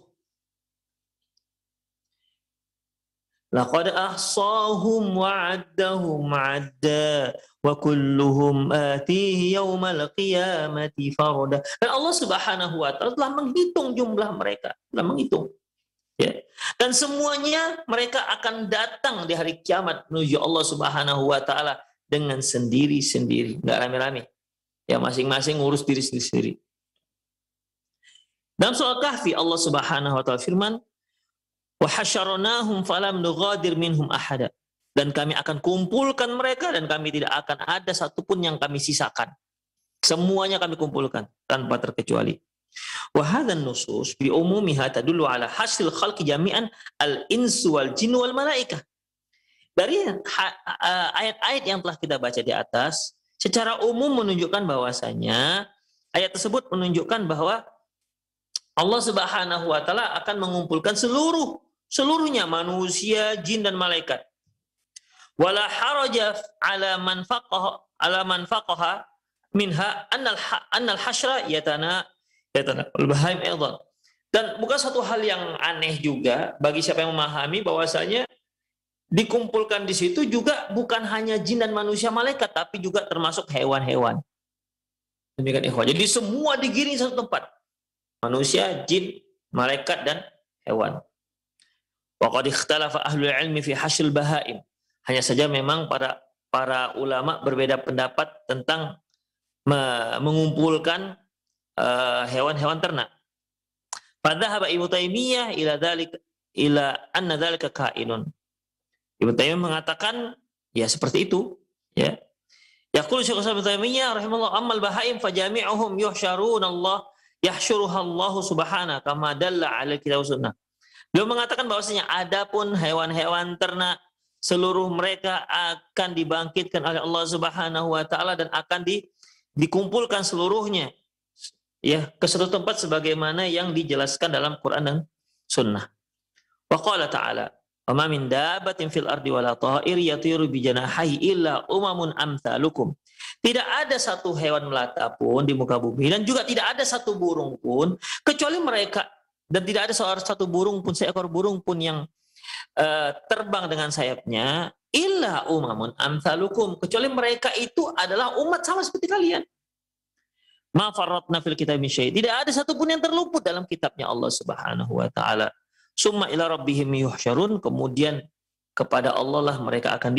A: Laqad ahsahum wa 'addahum 'adda wa kulluhum atihi yaumal qiyamati farda. Dan Allah Subhanahu wa taala telah menghitung jumlah mereka, telah menghitung. Ya. Dan semuanya mereka akan datang di hari kiamat menuju Allah Subhanahu wa taala dengan sendiri-sendiri, enggak rame-rame. Ya, masing-masing ngurus diri sendiri. Dalam surah Kahfi Allah Subhanahu wa taala firman, "Wa hasyarnahum falam nughadir minhum ahada." Dan kami akan kumpulkan mereka dan kami tidak akan ada satupun yang kami sisakan. Semuanya kami kumpulkan tanpa terkecuali. Wa hadzan nusus bi umumiha tadullu ala hasil khalqi jami'an al-insu wal jinnu wal malaikah. Dari ayat-ayat yang telah kita baca di atas, secara umum menunjukkan bahwasanya ayat tersebut menunjukkan bahwa Allah Subhanahu wa taala akan mengumpulkan seluruhnya, manusia, jin dan malaikat. Wala haraja ala man faqaha minha annal hasyra yatana al-bahaim aidan. Dan bukan satu hal yang aneh juga bagi siapa yang memahami bahwasanya dikumpulkan di situ juga bukan hanya jin dan manusia, malaikat, tapi juga termasuk hewan-hewan. Demikian ikhwan. Jadi semua digiring satu tempat. Manusia, jin, malaikat dan hewan. Wa qad ikhtalafa ahlul ilmi fi hasyil bahaim. Hanya saja memang para ulama berbeda pendapat tentang mengumpulkan hewan-hewan ternak. Fadhahaba Ibnu Taimiyah ila anna dzalika kainun. Ibnu Taimiyah mengatakan ya seperti itu, ya. Yaqulu Syekh Ibnu Taimiyah rahimahullah, ammal bahaim fajami'uhum yahsyuruha Allah subhanahu kama dalla 'ala kitab sunnah. Beliau mengatakan bahwasanya adapun hewan-hewan ternak seluruh mereka akan dibangkitkan oleh Allah Subhanahu wa taala dan akan dikumpulkan seluruhnya ya ke satu tempat sebagaimana yang dijelaskan dalam Quran dan Sunnah. Wa qala ta'ala, "Wa ma min dabbatin fil ardi wala ta'ir yatiru bi janahihi illa umamun amsalukum." Tidak ada satu hewan melata pun di muka bumi dan juga tidak ada satu burung pun kecuali mereka, dan tidak ada satu burung pun, seekor burung pun yang terbang dengan sayapnya illa umamun amsalukum, kecuali mereka itu adalah umat sama seperti kalian. Ma farratna fil kitab min syai', tidak ada satupun yang terluput dalam kitabnya Allah Subhanahu wa taala. Summa ila rabbihim yuhsyarun, kemudian kepada Allah lah mereka akan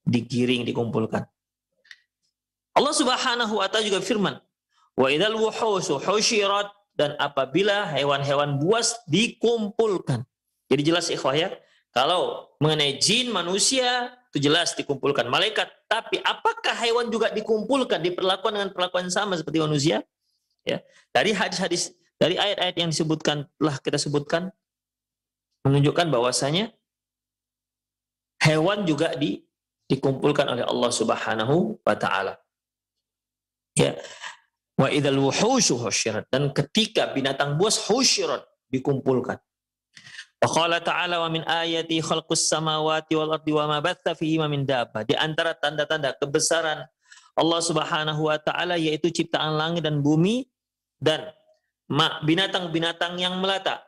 A: digiring, dikumpulkan. Allah Subhanahu wa taala juga firman, wa idzal wuhusu husyirat, dan apabila hewan-hewan buas dikumpulkan. Jadi jelas ikhwah ya, kalau mengenai jin, manusia itu jelas dikumpulkan, malaikat, tapi apakah hewan juga dikumpulkan, diperlakukan dengan perlakuan sama seperti manusia? Ya, dari hadis-hadis, dari ayat-ayat yang disebutkan, telah kita sebutkan, menunjukkan bahwasanya hewan juga dikumpulkan oleh Allah Subhanahu wa taala. Ya. Wa idzal wuhushu husyirat, dan ketika binatang buas husyirat, dikumpulkan. Wa qala ta'ala, wa min ayati khalqus samawati wal ardi wa ma batha fihi min dabbah. Di antara tanda-tanda kebesaran Allah Subhanahu wa taala yaitu ciptaan langit dan bumi dan binatang-binatang yang melata.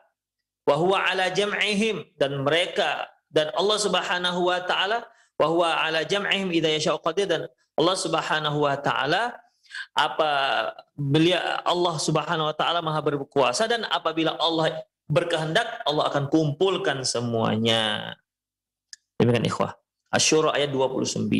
A: Wa huwa ala jam'ihim, dan mereka, dan Allah Subhanahu wa taala wa huwa ala jam'ihim idza yasha'u qadir, dan Allah Subhanahu wa taala Apa beliau Allah Subhanahu wa taala Maha berkuasa, dan apabila Allah berkehendak Allah akan kumpulkan semuanya. Demikian ikhwah. Asy-Syura ayat 29.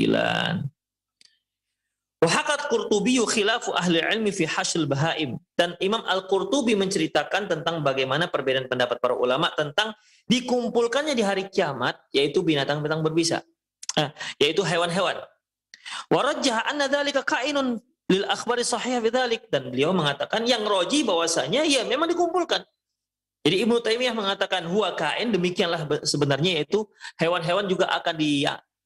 A: Wa haqqat Qurtubi khilafu ahli ilmi fi hasyl bahaim, dan Imam Al-Qurtubi menceritakan tentang bagaimana perbedaan pendapat para ulama tentang dikumpulkannya di hari kiamat, yaitu binatang-binatang berbisa, yaitu hewan-hewan. Wa rajjaha anna dzalika ka'inun lil akhbari sahih bidzalik, dan beliau mengatakan yang roji bahwasanya ya memang dikumpulkan. Jadi Ibnu Taimiyah mengatakan huwa kain, demikianlah sebenarnya, yaitu hewan-hewan juga akan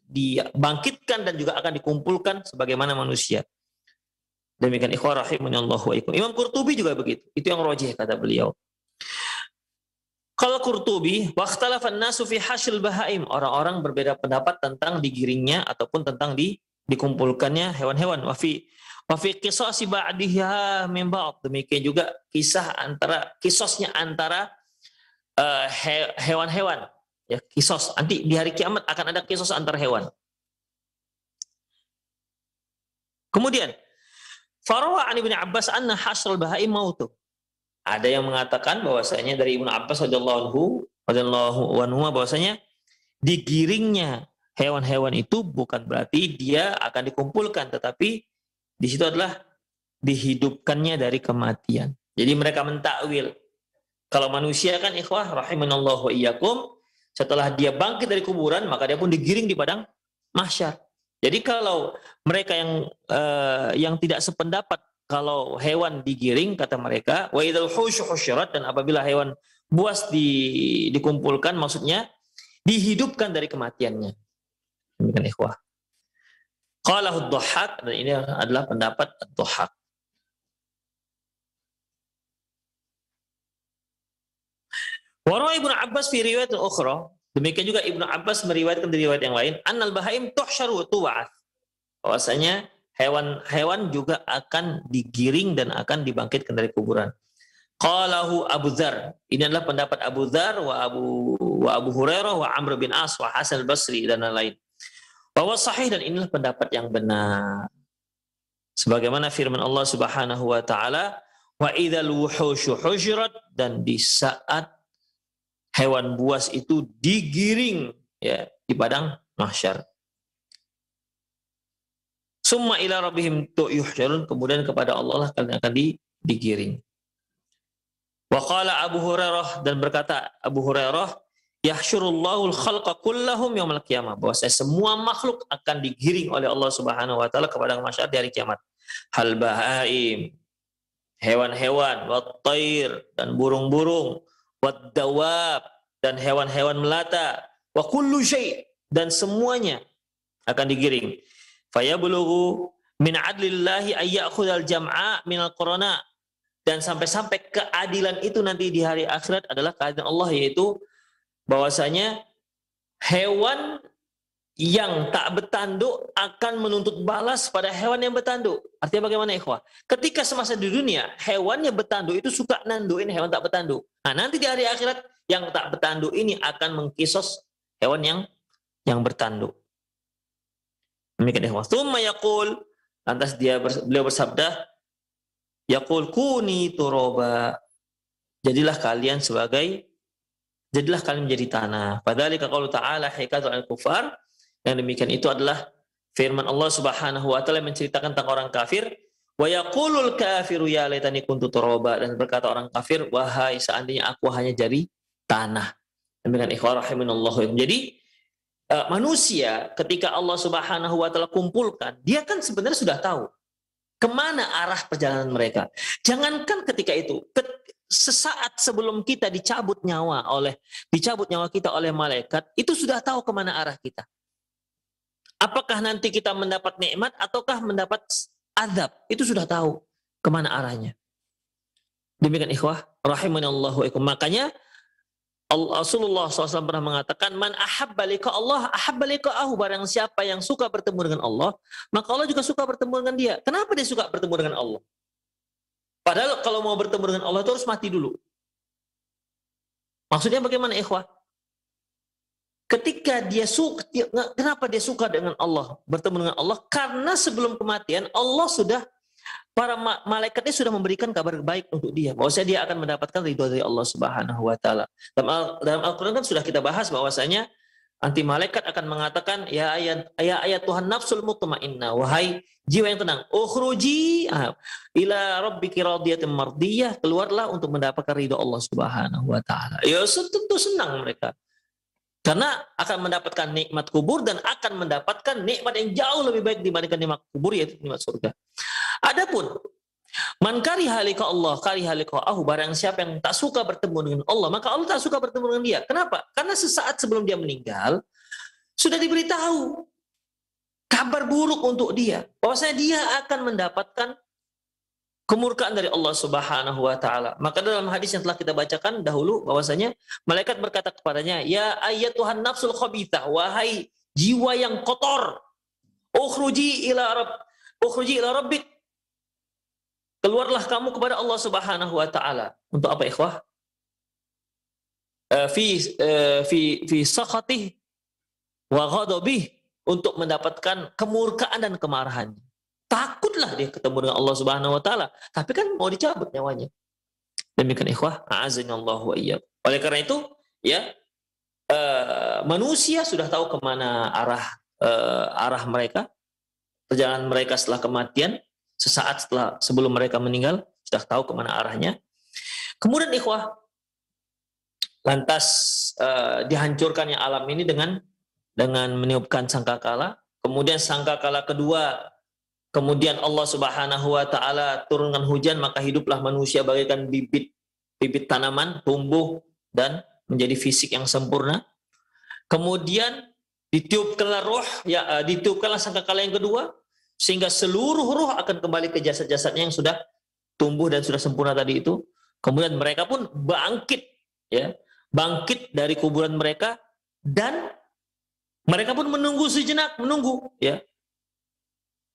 A: dibangkitkan dan juga akan dikumpulkan sebagaimana manusia. Demikian ikhwah rahimanallahu wa ikum. Imam Qurtubi juga begitu. Itu yang rajih kata beliau. Kalau Qurtubi, waqtalafan nasu fi hasyl bahaim, orang-orang berbeda pendapat tentang digiringnya ataupun tentang dikumpulkannya hewan-hewan. Wa fi qisasi ba'diha min ba'd, demikian juga kisosnya antara hewan-hewan. Ya, kisos. Nanti di hari kiamat akan ada kisos antar hewan. Kemudian, Farawa an Ibnu Abbas anna hasral bahaim mautu. Ada yang mengatakan bahwasanya dari Ibnu Abbas radhiyallahu anhu bahwasanya digiringnya hewan-hewan itu bukan berarti dia akan dikumpulkan, tetapi di situ adalah dihidupkannya dari kematian. Jadi mereka mentakwil. Kalau manusia kan ikhwah rahimanallahu wa iyyakum, setelah dia bangkit dari kuburan, maka dia pun digiring di padang mahsyar. Jadi kalau mereka yang tidak sependapat kalau hewan digiring, kata mereka, wa idzal husyirat, dan apabila hewan buas dikumpulkan, maksudnya dihidupkan dari kematiannya. Demikian ikhwah. Qalahu ad-Dhahhak, dan ini adalah pendapat ad-Dhahhak. Warawa Ibnu Abbas fi riwayat ukhra, demikian juga Ibnu Abbas meriwayatkan dari riwayat yang lain, annal bahaim tuhsyaru tu'at, bahwasanya hewan-hewan juga akan digiring dan akan dibangkitkan dari kuburan. Qalahu Abu Dzar, ini adalah pendapat Abu Dzar wa Abu Hurairah wa Amr bin As wa Hasan al-Basri dan lain-lain. Bahwa sahih, dan inilah pendapat yang benar. Sebagaimana firman Allah Subhanahu wa taala, wa idzal wuhusyu husyirat, dan di saat hewan buas itu digiring ya di padang mahsyar. Summa ila rabbihim yuhsyarun, kemudian kepada Allah lah kalian akan digiring. Wa qala Abu Hurairah, dan berkata Abu Hurairah, yahsyurullahul khalqa kullahum yaumil qiyamah, bahwa semua makhluk akan digiring oleh Allah Subhanahu wa taala ke padang mahsyar di hari kiamat. Hal bahaim, hewan-hewan, wat tair, dan burung-burung, wat dawab, dan hewan-hewan melata, wa kullu syai', dan semuanya akan digiring. Fayabulughu min adlillahi ay ya'khudhal jam'a minal qurana, dan sampai-sampai keadilan itu nanti di hari akhirat adalah keadilan Allah, yaitu bahwasanya hewan yang tak bertanduk akan menuntut balas pada hewan yang bertanduk. Artinya bagaimana ikhwah? Ketika semasa di dunia, hewan yang bertanduk itu suka nanduin hewan tak bertanduk. Nah, nanti di hari akhirat yang tak bertanduk ini akan mengkisos hewan yang bertanduk. Demikian ikhwah. Tsumma yaqul, lantas beliau bersabda, yaqul kuni turaba, jadilah kalian menjadi tanah. Padahal qaulu ta'ala hikayatun al-kufar, yang demikian itu adalah firman Allah Subhanahu wa taala menceritakan tentang orang kafir. Wa yaqulul kafiru ya laitani kuntu turaba, dan berkata orang kafir, wahai seandainya aku hanya jadi tanah. Demikian ikhwah rahimanallahu. Jadi manusia ketika Allah Subhanahu wa taala kumpulkan, dia kan sebenarnya sudah tahu kemana arah perjalanan mereka. Jangankan ketika itu, sesaat sebelum kita dicabut nyawa kita oleh malaikat, itu sudah tahu kemana arah kita. Apakah nanti kita mendapat nikmat ataukah mendapat azab, itu sudah tahu kemana arahnya. Demikian ikhwah rahimanallahu ikum. Makanya Rasulullah SAW pernah mengatakan, man ahabba liqa Allah ahabba liqa'ahu, barang siapa yang suka bertemu dengan Allah, maka Allah juga suka bertemu dengan dia. Kenapa dia suka bertemu dengan Allah? Padahal kalau mau bertemu dengan Allah itu harus mati dulu. Maksudnya bagaimana ikhwah? Ketika dia suka, kenapa dia suka dengan Allah, bertemu dengan Allah? Karena sebelum kematian Allah sudah para malaikatnya sudah memberikan kabar baik untuk dia, bahwasanya dia akan mendapatkan ridho dari Allah Subhanahu wa taala. Dalam Al-Qur'an kan sudah kita bahas bahwasanya nanti malaikat akan mengatakan, ya ayat Tuhan nafsul mutmainnah, wahai jiwa yang tenang, ukhruji ila rabbiki radiyatan mardiyah, keluarlah untuk mendapatkan ridho Allah Subhanahu wa taala. Ya tentu senang mereka. Karena akan mendapatkan nikmat kubur dan akan mendapatkan nikmat yang jauh lebih baik dibandingkan nikmat kubur, yaitu nikmat surga. Adapun man kariha liqa Allah kariha liqa'ahu, barang siapa yang tak suka bertemu dengan Allah, maka Allah tak suka bertemu dengan dia. Kenapa? Karena sesaat sebelum dia meninggal sudah diberitahu kabar buruk untuk dia, bahwasanya dia akan mendapatkan kemurkaan dari Allah Subhanahu wa taala. Maka dalam hadis yang telah kita bacakan dahulu bahwasanya malaikat berkata kepadanya, ya ayyatuhan nafsul khabithah, wahai jiwa yang kotor, ukhruji ila rabbik, keluarlah kamu kepada Allah Subhanahu wa taala. Untuk apa ikhwah? Fi sakhatih wa ghadabih, untuk mendapatkan kemurkaan dan kemarahannya. Takutlah dia ketemu dengan Allah Subhanahu wa taala, tapi kan mau dicabut nyawanya. Demikian ikhwah, a'azzanallahu wa iyyakum. Oleh karena itu, ya, manusia sudah tahu kemana arah mereka, perjalanan mereka setelah kematian, sesaat sebelum mereka meninggal, sudah tahu kemana arahnya. Kemudian ikhwah, lantas dihancurkannya alam ini dengan meniupkan sangkakala. Kemudian sangkakala kedua, kemudian Allah Subhanahu wa taala turunkan hujan, maka hiduplah manusia bagaikan bibit tanaman, tumbuh dan menjadi fisik yang sempurna. Kemudian ditiupkanlah roh, ditiupkanlah sangkakala yang kedua, sehingga seluruh roh akan kembali ke jasad-jasadnya yang sudah tumbuh dan sudah sempurna tadi itu. Kemudian mereka pun bangkit, ya, bangkit dari kuburan mereka, dan mereka pun menunggu sejenak, ya.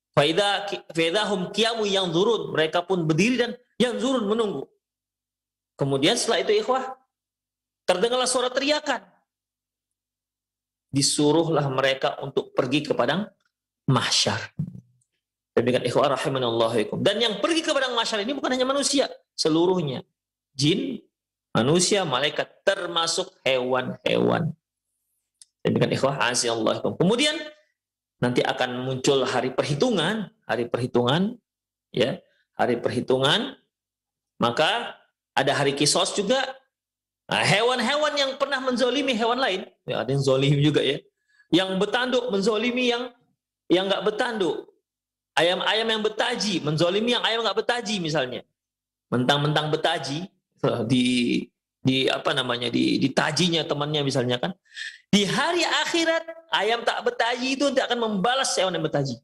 A: Faidahum qiyamu yanzurun, mereka pun berdiri dan yanzurun, menunggu. Kemudian setelah itu ikhwah, terdengarlah suara teriakan. Disuruhlah mereka untuk pergi ke padang mahsyar. Demikian ikhwah rahimanallahu. Dan yang pergi ke padang mahsyar ini bukan hanya manusia, seluruhnya. Jin, manusia, malaikat, termasuk hewan-hewan. Demikian ikhwah azza. Kemudian nanti akan muncul hari perhitungan, ya, hari perhitungan. Maka ada hari kisos juga. Nah, hewan-hewan yang pernah menzolimi hewan lain, ya, ada yang zolimi juga, ya, yang bertanduk menzolimi yang nggak bertanduk, ayam-ayam yang bertaji menzolimi yang ayam nggak bertaji, misalnya, mentang-mentang bertaji, ditajinya temannya misalnya, kan. Di hari akhirat, ayam tak bertaji itu nanti akan membalas hewan yang bertaji.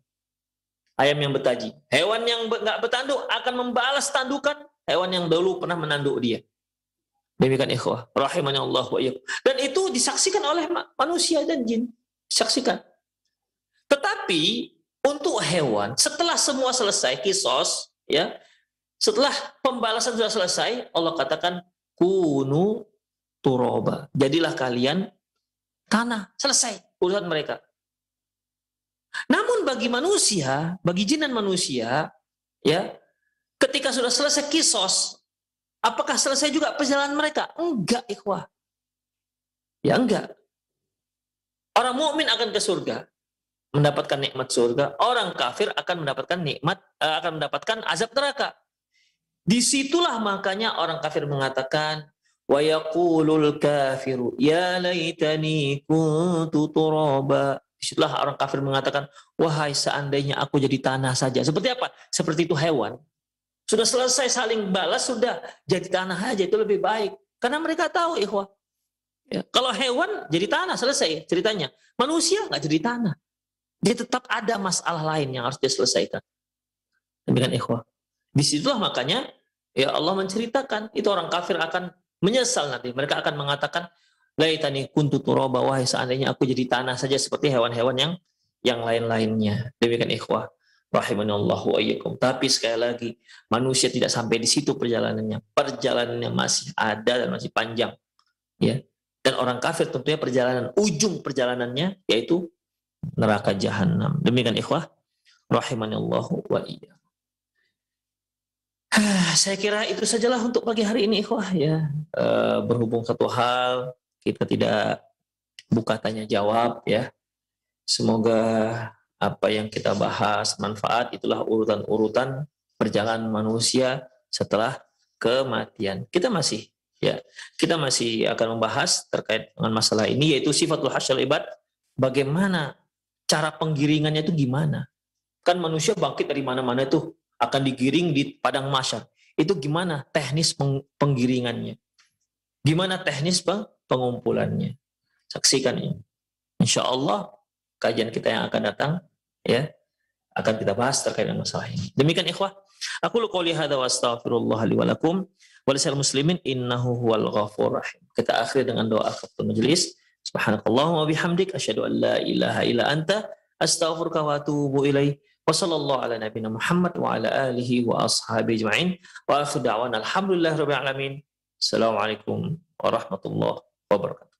A: Ayam yang bertaji. Hewan yang nggak bertanduk akan membalas tandukan hewan yang dulu pernah menanduk dia. Demikian ikhwah rahimani Allah wa iyyakum. Dan itu disaksikan oleh manusia dan jin. Disaksikan. Tetapi untuk hewan, setelah semua selesai kisos, ya, setelah pembalasan sudah selesai, Allah katakan kunu turoba. Jadilah kalian tanah, selesai urusan mereka. Namun bagi manusia, bagi jin dan manusia, ya, ketika sudah selesai kisos, apakah selesai juga perjalanan mereka? Enggak, ikhwah. Ya enggak. Orang mukmin akan ke surga, mendapatkan nikmat surga. Orang kafir akan mendapatkan azab neraka. Disitulah makanya orang kafir mengatakan, wa yaqulul kafiru ya laitani kuntu turaba. Disitulah orang kafir mengatakan, wahai seandainya aku jadi tanah saja. Seperti apa? Seperti itu hewan. Sudah selesai saling balas, sudah jadi tanah aja, itu lebih baik. Karena mereka tahu, ikhwah. Ya, kalau hewan jadi tanah, selesai ceritanya. Manusia nggak jadi tanah. Dia tetap ada masalah lain yang harus diselesaikan. Demikian ikhwah. Disitulah makanya ya Allah menceritakan, itu orang kafir akan menyesal nanti. Mereka akan mengatakan, laitani kuntu turaba, wahai seandainya aku jadi tanah saja seperti hewan-hewan yang lain-lainnya. Demikian ikhwah rahimanallahu wa iyyakum. Tapi sekali lagi, manusia tidak sampai di situ perjalanannya. Perjalanannya masih ada dan masih panjang. Ya. Dan orang kafir tentunya ujung perjalanannya yaitu neraka jahanam. Demikian ikhwah rahimanallahu wa iyyakum. Saya kira itu sajalah untuk pagi hari ini, ikhwah ya. Berhubung satu hal, kita tidak buka tanya jawab ya. Semoga apa yang kita bahas manfaat, itulah urutan-urutan perjalanan manusia setelah kematian. Kita masih akan membahas terkait dengan masalah ini, yaitu sifatul hasyal ibad. Bagaimana cara penggiringannya itu gimana? Kan manusia bangkit dari mana-mana itu akan digiring di padang mahsyar. Itu gimana teknis penggiringannya? Gimana teknis pengumpulannya? Saksikan ini. Insya Allah kajian kita yang akan datang ya akan kita bahas terkait dengan masalah ini. Demikian ikhwah, aku qouli hadza wa astaghfirullah li wa lakum wa lisal muslimin innahu huwal ghafurur rahim. Kita akhiri dengan doa kafaratul majelis. Subhanakallahumma wa bihamdik asyhadu an la ilaha illa anta astaghfiruka wa atubu ilaik. Wa sallallahu ala nabiyina Muhammad wa ala alihi wa ashabihi ajma'in. Wa akhiru da'wana alhamdulillahirabbil alamin. Assalamualaikum warahmatullahi wabarakatuh.